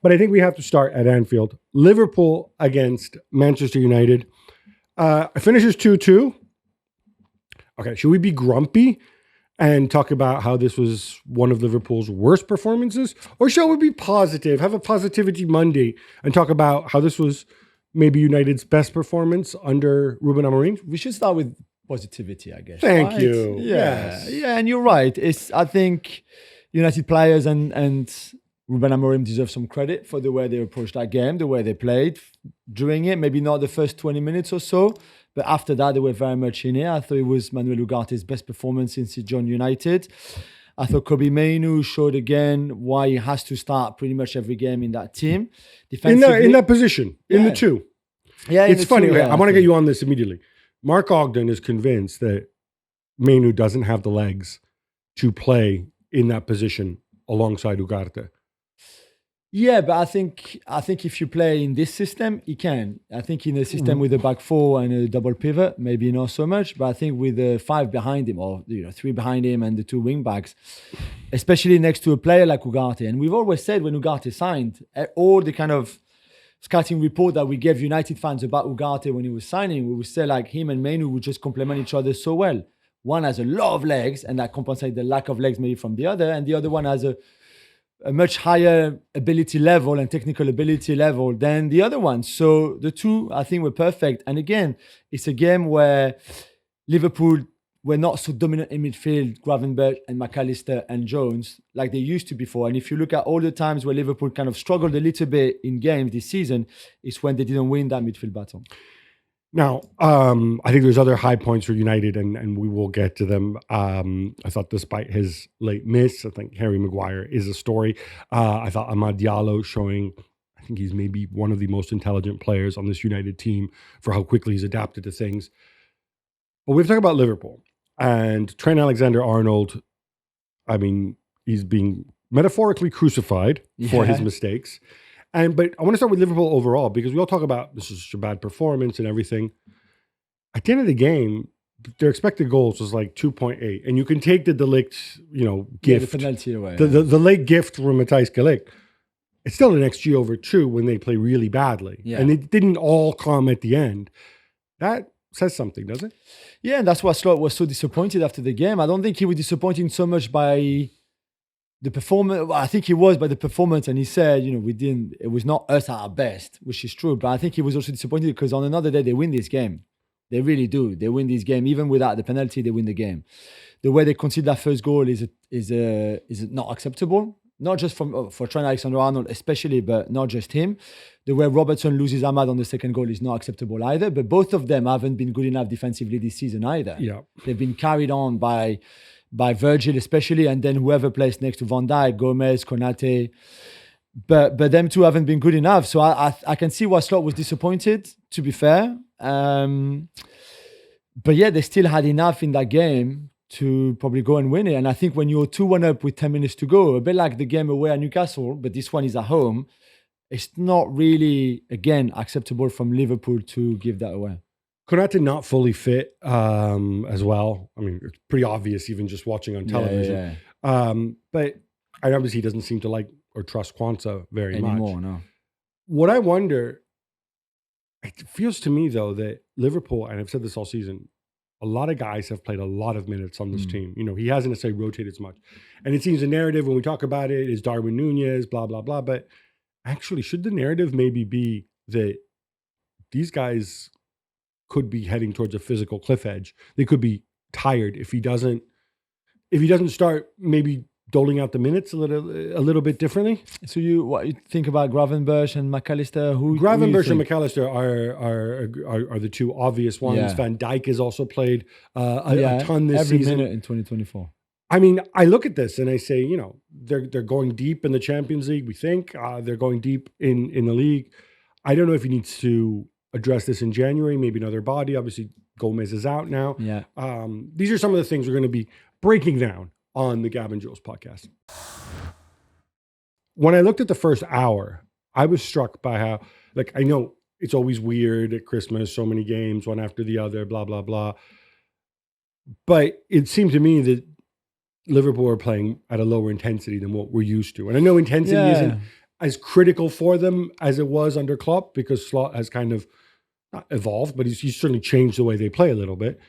But I think we have to start at Anfield. Liverpool against Manchester United. It finishes 2-2. Okay, should we be grumpy and talk about how this was one of Liverpool's worst performances? Or shall we be positive, have a Positivity Monday, and talk about how this was maybe United's best performance under Ruben Amorim? We should start with positivity, I guess. Thank you. Yeah, yeah, and you're right. I think United players and Ruben Amorim deserve some credit for the way they approached that game, the way they played during it. Maybe not the first 20 minutes or so, but after that, they were very much in it. I thought it was Manuel Ugarte's best performance since he joined United. I thought Kobbie Mainoo showed again why he has to start pretty much every game in that team. In that position, in the two. Yeah, it's funny. I want to get you on this immediately. Mark Ogden is convinced that Mainoo doesn't have the legs to play in that position alongside Ugarte. Yeah, but I think if you play in this system, he can. I think in a system with a back four and a double pivot, maybe not so much. But I think with the five behind him, or three behind him, and the two wing backs, especially next to a player like Ugarte. And we've always said when Ugarte signed, all the kind of scouting report that we gave United fans about Ugarte when he was signing, we would say like him and Mainoo would just complement each other so well. One has a lot of legs, and that compensates the lack of legs maybe from the other, and the other one has a much higher ability level and technical ability level than the other one. So the two, I think, were perfect. And again, it's a game where Liverpool were not so dominant in midfield, Gravenberch and McAllister and Jones, like they used to before. And if you look at all the times where Liverpool kind of struggled a little bit in games this season, it's when they didn't win that midfield battle. Now, I think there's other high points for United, and we will get to them. I thought despite his late miss, I think Harry Maguire is a story. I thought Amad Diallo showing, I think he's maybe one of the most intelligent players on this United team for how quickly he's adapted to things. But we've talked about Liverpool and Trent Alexander-Arnold. I mean, he's being metaphorically crucified for his mistakes. But I want to start with Liverpool overall, because we all talk about this is such a bad performance and everything. At the end of the game, their expected goals was like 2.8. And you can take the De Ligt, gift. The penalty away. The late gift from Matthijs De Ligt. It's still an XG over 2 when they play really badly. Yeah. And it didn't all come at the end. That says something, doesn't it? Yeah, and that's why Slot was so disappointed after the game. I don't think he was disappointed so much by the performance. Well, I think he was by the performance, and he said, it was not us at our best, which is true. But I think he was also disappointed because on another day they win this game. They really do. They win this game even without the penalty. They win the game. The way they concede that first goal is not acceptable. Not just for Trent Alexander-Arnold especially, but not just him. The way Robertson loses Ahmad on the second goal is not acceptable either. But both of them haven't been good enough defensively this season either. Yeah, they've been carried on by Virgil especially, and then whoever plays next to Van Dijk, Gomez, Konate. But them two haven't been good enough. So I can see why Slot was disappointed, to be fair. But yeah, they still had enough in that game to probably go and win it. And I think when you're 2-1 up with 10 minutes to go, a bit like the game away at Newcastle, but this one is at home, it's not really, again, acceptable from Liverpool to give that away. Konate not fully fit as well. I mean, it's pretty obvious even just watching on television. But obviously he doesn't seem to like or trust Kwanzaa very much. No. What I wonder, it feels to me though that Liverpool, and I've said this all season, a lot of guys have played a lot of minutes on this team. He hasn't necessarily rotated as much. And it seems the narrative when we talk about it is Darwin Nunez, blah, blah, blah. But actually, should the narrative maybe be that these guys could be heading towards a physical cliff edge? They could be tired if he doesn't start maybe doling out the minutes a little bit differently. So what you think about Gravenberch and McAllister? Gravenberch and McAllister are the two obvious ones. Yeah. Van Dijk has also played a ton this season. Every minute in 2024. I mean, I look at this and I say, they're going deep in the Champions League. We think they're going deep in the league. I don't know if he needs to address this in January, maybe another body. Obviously, Gomez is out now. Yeah. These are some of the things we're going to be breaking down on the Gab and Juls podcast. When I looked at the first hour, I was struck by how, I know it's always weird at Christmas, so many games, one after the other, blah, blah, blah. But it seemed to me that Liverpool are playing at a lower intensity than what we're used to. And I know intensity isn't as critical for them as it was under Klopp, because Slot has kind of not evolved, but he's certainly changed the way they play a little bit.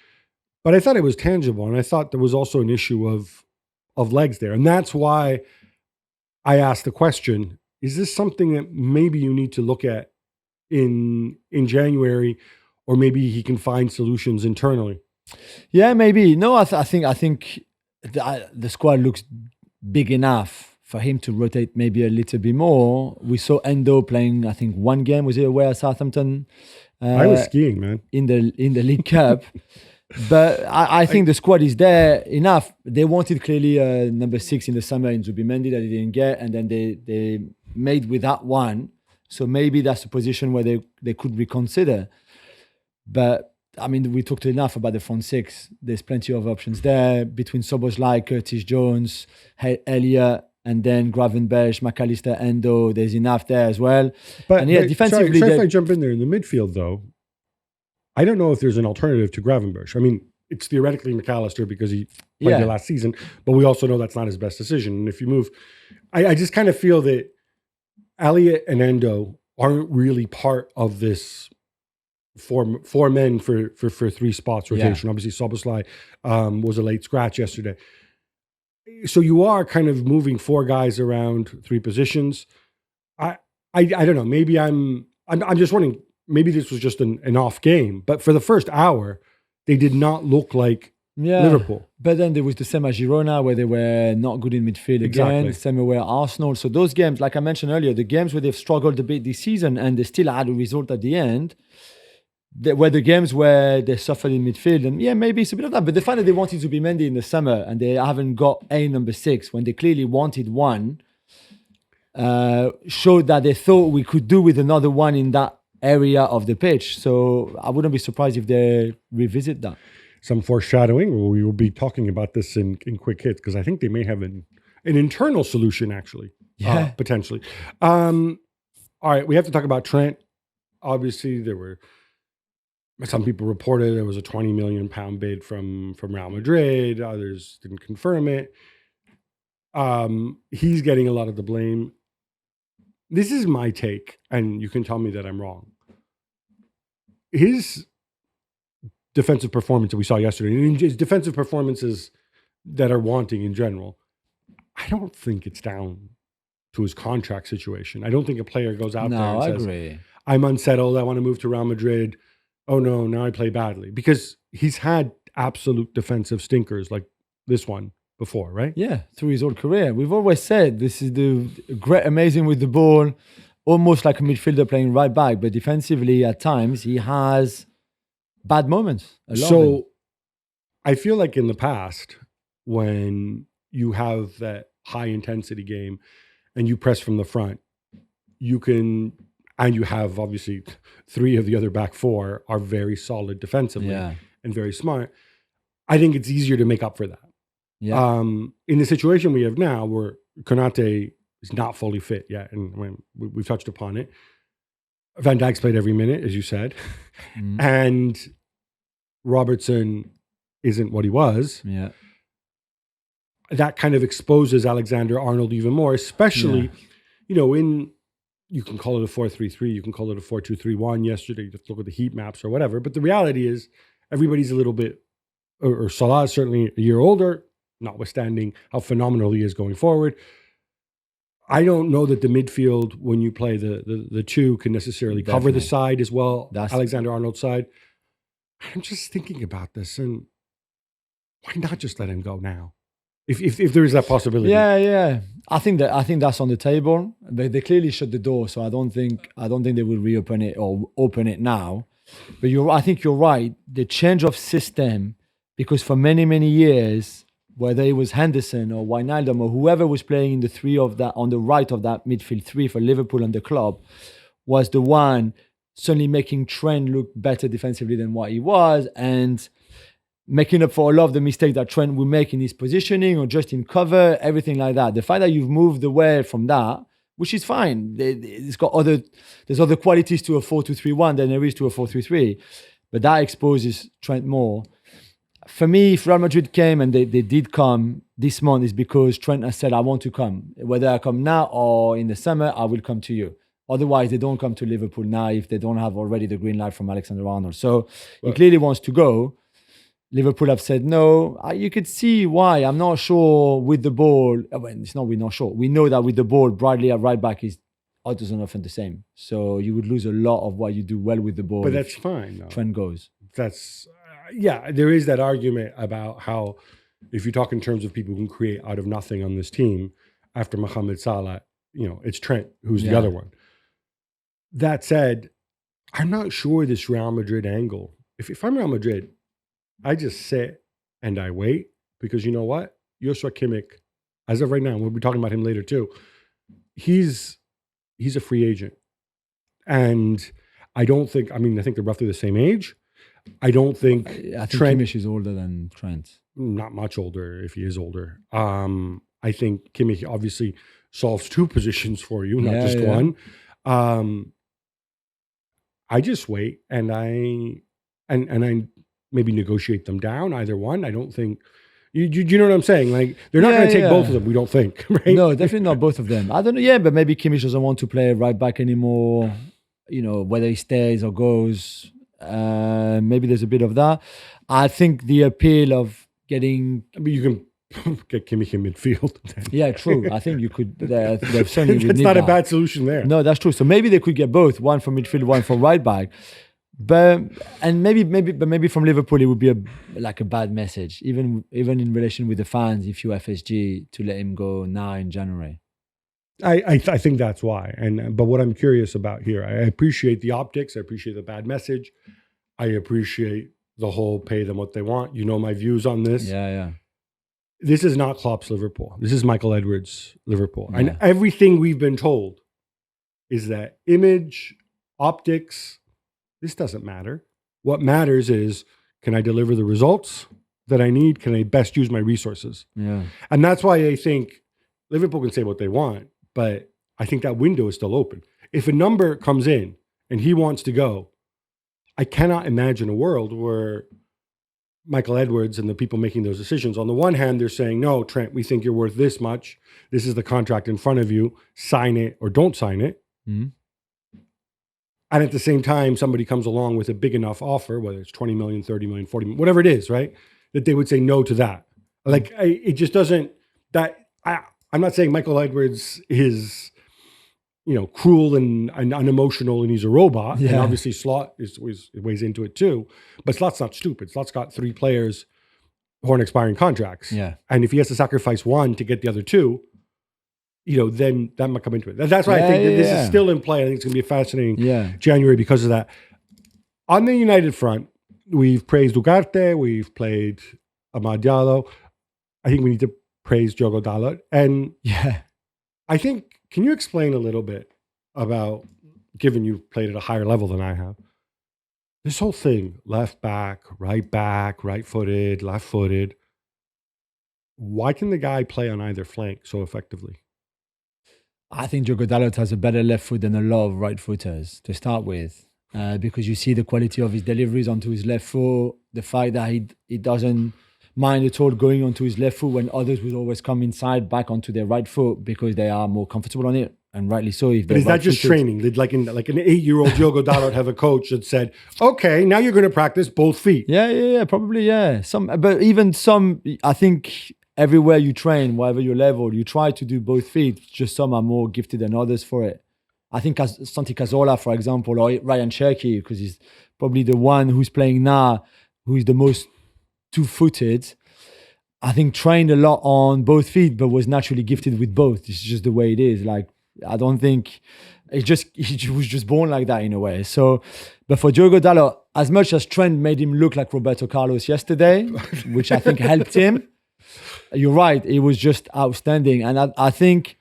But I thought it was tangible, and I thought there was also an issue of legs there. And that's why I asked the question, is this something that maybe you need to look at in January, or maybe he can find solutions internally? Yeah, maybe. No, I think the squad looks big enough for him to rotate maybe a little bit more. We saw Endo playing, I think, one game, was it away at Southampton? I was skiing, man. In the League Cup. But I think the squad is there enough. They wanted clearly number 6 in the summer in Zubimendi that they didn't get, and then they made with that one. So maybe that's a position where they could reconsider. But I mean, we talked enough about the front 6. There's plenty of options there between Szoboszlai, Curtis Jones, Elliott, and then Gravenberch, McAllister, Endo. There's enough there as well. But defensively, sorry if I jump in there in the midfield, though. I don't know if there's an alternative to Gravenberch. I mean, it's theoretically McAllister because he played there last season, but we also know that's not his best decision. And if you move, I just kind of feel that Elliott and Endo aren't really part of this four men for 3 spots rotation. Obviously, Szoboszlai was a late scratch yesterday. So you are kind of moving 4 guys around 3 positions. I don't know. Maybe I'm just wondering. Maybe this was just an off game, but for the first hour, they did not look like Liverpool. But then there was the same as Girona, where they were not good in midfield again. Same way Arsenal. So those games, like I mentioned earlier, the games where they've struggled a bit this season and they still had a result at the end, were the games where they suffered in midfield. And maybe it's a bit of that. But the fact that they wanted to be Mendy in the summer and they haven't got a number 6 when they clearly wanted one, showed that they thought we could do with another one in that area of the pitch. So I wouldn't be surprised if they revisit that. Some foreshadowing. We will be talking about this in quick hits, because I think they may have an internal solution, actually, potentially. All right, we have to talk about Trent. Obviously, there were some people reported there was a £20 million bid from Real Madrid. Others didn't confirm it. He's getting a lot of the blame. This is my take, and you can tell me that I'm wrong. His defensive performance that we saw yesterday, and his defensive performances that are wanting in general, I don't think it's down to his contract situation. I don't think a player goes out there and says, agree. I'm unsettled, I want to move to Real Madrid. Oh no, now I play badly. Because he's had absolute defensive stinkers like this one before, right? Yeah, through his whole career. We've always said this is the great, amazing with the ball, almost like a midfielder playing right back, but defensively at times he has bad moments. So I feel like in the past, when you have that high intensity game and you press from the front, you can, and you have obviously 3 of the other back 4 are very solid defensively and very smart. I think it's easier to make up for that. Yeah. In the situation we have now, where Konate is not fully fit yet, and we've touched upon it, Van Dijk's played every minute, as you said, and Robertson isn't what he was. Yeah, that kind of exposes Alexander-Arnold even more, especially, you can call it a 4-3-3, you can call it a 4-2-3-1 yesterday, you just look at the heat maps or whatever, but the reality is everybody's a little bit, or Salah is certainly a year older, notwithstanding how phenomenal he is going forward. I don't know that the midfield, when you play the 2, can necessarily cover the side as well, Alexander-Arnold's side. I'm just thinking about this, and why not just let him go now? If there is that possibility. Yeah. I think that's on the table. They clearly shut the door, so I don't think they will reopen it or open it now. But I think you're right. The change of system, because for many, many years, whether it was Henderson or Wijnaldum or whoever was playing in the 3 of that, on the right of that midfield 3 for Liverpool and the club, was the one suddenly making Trent look better defensively than what he was, and making up for a lot of the mistakes that Trent will make in his positioning or just in cover, everything like that. The fact that you've moved away from that, which is fine, there's other qualities to a 4-2-3-1 than there is to a 4-3-3, but that exposes Trent more. for me, if Real Madrid came and they did come this month, is because Trent has said, I want to come. Whether I come now or in the summer, I will come to you. Otherwise, they don't come to Liverpool now if they don't have already the green light from Alexander-Arnold. So he clearly wants to go. Liverpool have said no. You could see why. I'm not sure with the ball. Well, it's not we're not sure. We know that with the ball, Bradley at right back is odds and often the same. So you would lose a lot of what you do well with the ball. But that's fine. Though. Trent goes. That's yeah. There is that argument about how if you talk in terms of people who can create out of nothing on this team after Mohamed Salah, it's Trent who's the other one. That said, I'm not sure this Real Madrid angle. If I'm Real Madrid, I just sit and I wait because you know what? Joshua Kimmich, as of right now, we'll be talking about him later too. He's a free agent. And I don't think, I think they're roughly the same age. I don't think I think Trent, Kimmich is older than Trent. Not much older if he is older. I think Kimmich obviously solves two positions for you, not just one. I just wait and I maybe negotiate them down, either one. I don't think you know what I'm saying? Like they're not going to take both of them. We don't think, right? No, definitely not both of them. I don't know. Yeah, but maybe Kimmich doesn't want to play right back anymore. Whether he stays or goes. Maybe there's a bit of that. I think the appeal of getting. You can get Kimmich in midfield. Yeah, true. I think you could. Certainly that's not a bad solution there. No, that's true. So maybe they could get both, one from midfield, one from right back. But maybe from Liverpool it would be a bad message, even in relation with the fans, if you're FSG, to let him go now in January. I think that's why. But what I'm curious about here, I appreciate the optics, I appreciate the bad message, I appreciate the whole pay them what they want. You know my views on this. Yeah. This is not Klopp's Liverpool. This is Michael Edwards' Liverpool. Yeah. And everything we've been told is that image, optics, this doesn't matter. What matters is, can I deliver the results that I need? Can I best use my resources? Yeah. And that's why I think Liverpool can say what they want, but I think that window is still open. If a number comes in and he wants to go, I cannot imagine a world where Michael Edwards and the people making those decisions, on the one hand, they're saying, no, Trent, we think you're worth this much. This is the contract in front of you. Sign it or don't sign it. Mm-hmm. And at the same time, somebody comes along with a big enough offer, whether it's 20 million, 30 million, 40 million, whatever it is, right? That they would say no to that. Like, it just doesn't, I'm not saying Michael Edwards is, cruel and unemotional and he's a robot. Yeah. And obviously Slot weighs into it too. But Slot's not stupid. Slot's got 3 players who are on expiring contracts. Yeah. And if he has to sacrifice one to get the other 2, then that might come into it. That's why I think that this is still in play. I think it's going to be a fascinating January because of that. On the United front, we've praised Ugarte. We've played Amad Diallo. I think we need to praise Diogo Dalot. And I think, can you explain a little bit about, given you've played at a higher level than I have, this whole thing, left back, right-footed, left-footed. Why can the guy play on either flank so effectively? I think Diogo Dalot has a better left foot than a lot of right footers to start with, because you see the quality of his deliveries onto his left foot, the fact that he doesn't mind at all going onto his left foot when others would always come inside back onto their right foot because they are more comfortable on it, and rightly so. But is that just training? Did like an 8-year-old Diogo Dalot have a coach that said, "Okay, now you're going to practice both feet"? Yeah, probably, yeah. But even some, I think. Everywhere you train, whatever your level, you try to do both feet. Just some are more gifted than others for it. I think Santi Cazorla, for example, or Ryan Cherky, because he's probably the one who's playing now, who is the most two-footed. I think trained a lot on both feet, but was naturally gifted with both. It's just the way it is. Like, I don't think he was just born like that in a way. So, but for Diogo Dalot, as much as Trent made him look like Roberto Carlos yesterday, which I think helped him. You're right. It was just outstanding. And I think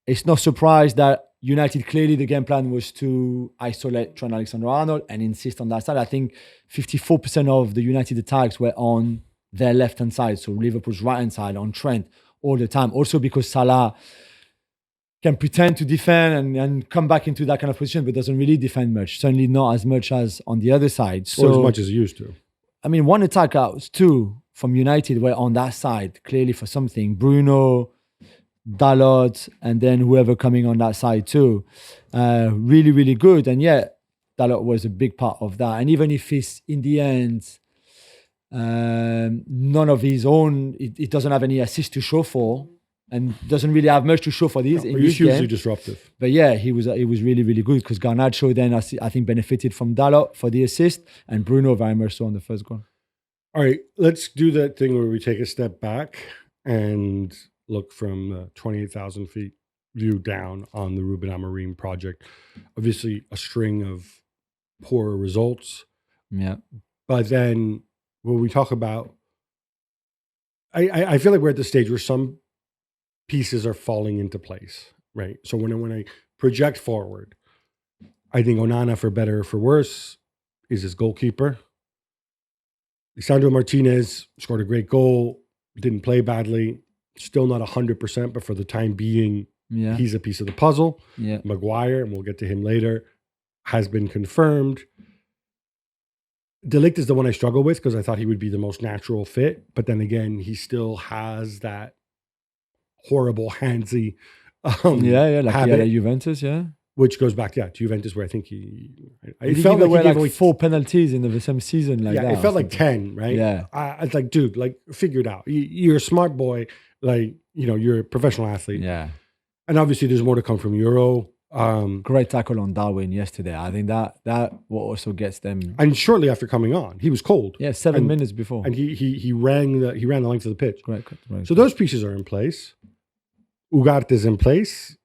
it's no surprise that United, clearly the game plan was to isolate Trent Alexander-Arnold and insist on that side. I think 54% of the United attacks were on their left-hand side, so Liverpool's right-hand side on Trent all the time. Also because Salah can pretend to defend and come back into that kind of position, but doesn't really defend much. Certainly not as much as on the other side. Or as much as he used to. I mean, one attack out, two from United were on that side, clearly for something. Bruno, Dalot, and then whoever coming on that side too. Really, really good. And yeah, Dalot was a big part of that. And even if it's in the end, none of his own, it doesn't have any assist to show for, and doesn't really have much to show for this. He's hugely disruptive. But yeah, he was really, really good because Garnacho then I think benefited from Dalot for the assist, and Bruno very much so on the first goal. All right, let's do that thing where we take a step back and look from the 28,000 feet view down on the Ruben Amorim project. Obviously, a string of poor results. Yeah. But then when we talk about, I feel like we're at the stage where some pieces are falling into place, right? So when I project forward, I think Onana, for better or for worse, is his goalkeeper. Lisandro Martinez scored a great goal, didn't play badly, still not 100%, but for the time being, he's a piece of the puzzle. Yeah. Maguire, and we'll get to him later, has been confirmed. De Ligt is the one I struggle with because I thought he would be the most natural fit, but then again, he still has that horrible handsy like habit, he had at Juventus, which goes back to Juventus, where I think he felt like he gave away 4 penalties in the same season, like that. It felt like 10, right? Yeah, I was like, dude, like figure it out. You're a smart boy, like you're a professional athlete. Yeah, and obviously there's more to come from Euro. Great tackle on Darwin yesterday. I think that what also gets them. And shortly after coming on, he was cold. Yeah, 7 minutes before, and he ran the length of the pitch. Great. So those pieces are in place. Ugarte is in place.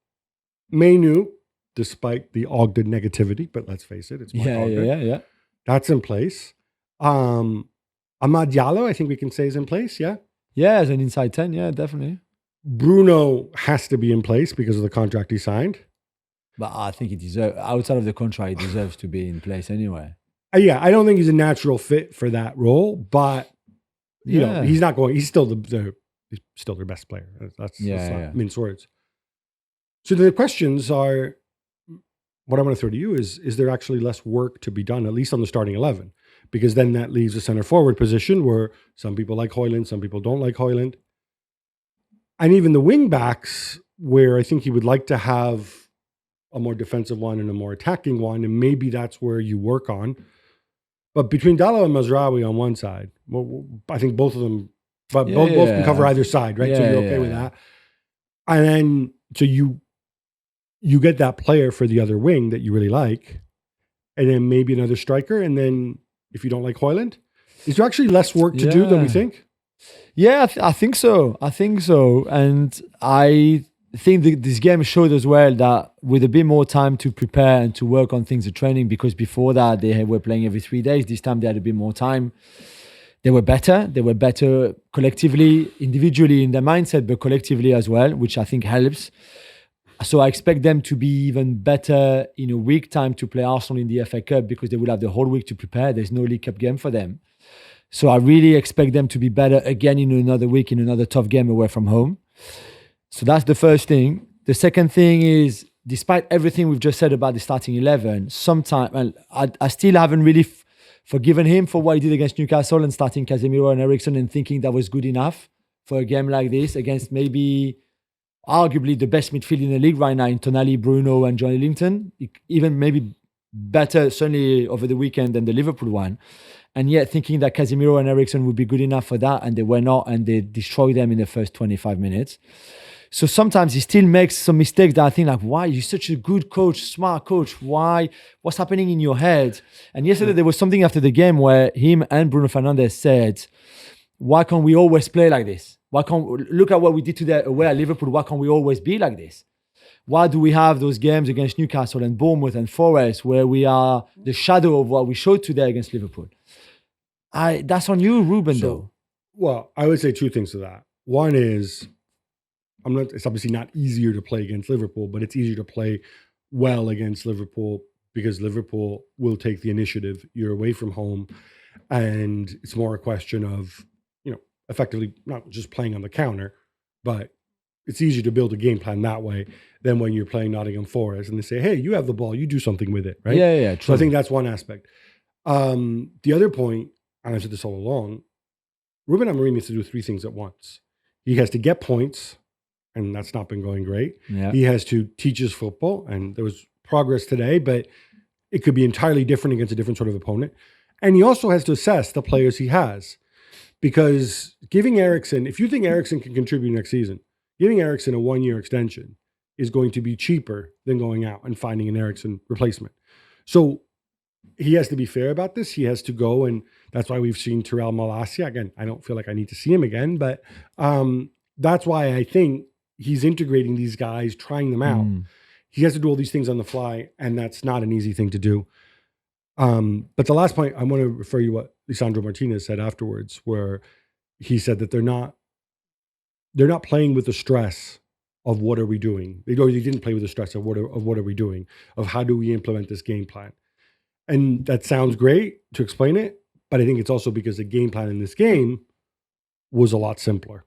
Menu, despite the Ogden negativity, but let's face it, it's Mark Ogden. Yeah. That's in place. Amad Diallo, I think we can say, is in place. Yeah, as an inside 10. Yeah, definitely. Bruno has to be in place because of the contract he signed. But I think he deserves, outside of the contract, he deserves to be in place anyway. I don't think he's a natural fit for that role, but you know, he's not going. He's still he's still their best player. That's not mince words. So the questions are, what I'm going to throw to you is there actually less work to be done, at least on the starting 11? Because then that leaves a center forward position where some people like Højlund, some people don't like Højlund. And even the wing backs, where I think he would like to have a more defensive one and a more attacking one, and maybe that's where you work on. But between Dalot and Mazraoui on one side, well, I think both of them, but both can cover either side, right? So you're okay with that. And then, so you get that player for the other wing that you really like, and then maybe another striker, and then if you don't like Højlund, is there actually less work to do than we think? Yeah, I think so. And I think this game showed as well that with a bit more time to prepare and to work on things at training, because before that they were playing every 3 days. This time they had a bit more time. They were better. They were better collectively, individually in their mindset, but collectively as well, which I think helps. So I expect them to be even better in a week time to play Arsenal in the FA Cup, because they will have the whole week to prepare. There's no League Cup game for them. So I really expect them to be better again in another week, in another tough game away from home. So that's the first thing. The second thing is, despite everything we've just said about the starting 11, sometimes I still haven't really forgiven him for what he did against Newcastle and starting Casemiro and Eriksen and thinking that was good enough for a game like this against maybe arguably the best midfield in the league right now in Tonali, Bruno and Johnny Linton. Even maybe better, certainly over the weekend, than the Liverpool one. And yet thinking that Casemiro and Eriksen would be good enough for that, and they were not, and they destroyed them in the first 25 minutes. So sometimes he still makes some mistakes that I think, like, why? You're such a good coach, smart coach. Why? What's happening in your head? And yesterday there was something after the game where him and Bruno Fernandes said, why can't we always play like this? Why can't look at what we did today away at Liverpool? Why can't we always be like this? Why do we have those games against Newcastle and Bournemouth and Forest where we are the shadow of what we showed today against Liverpool? That's on you, Ruben, though. Well, I would say two things to that. One is, it's obviously not easier to play against Liverpool, but it's easier to play well against Liverpool because Liverpool will take the initiative. You're away from home, and it's more a question of, effectively not just playing on the counter, but it's easier to build a game plan that way than when you're playing Nottingham Forest and they say, hey, you have the ball, you do something with it, right? Yeah, true. So I think that's one aspect. The other point and I've said this all along, Ruben Amorim needs to do three things at once. He has to get points, and that's not been going great. Yeah. He has to teach his football, and there was progress today, but it could be entirely different against a different sort of opponent. And he also has to assess the players he has. Because giving Eriksen, if you think Eriksen can contribute next season, giving Eriksen a 1-year extension is going to be cheaper than going out and finding an Eriksen replacement. So he has to be fair about this. He has to go, and that's why we've seen Terrell Malacia. Again, I don't feel like I need to see him again, but that's why I think he's integrating these guys, trying them out. He has to do all these things on the fly, and that's not an easy thing to do. But the last point, I want to refer you what Lisandro Martinez said afterwards, where he said that they're not playing with the stress of what are we doing. They didn't play with the stress of what are we doing, of how do we implement this game plan. And that sounds great to explain it, but I think it's also because the game plan in this game was a lot simpler.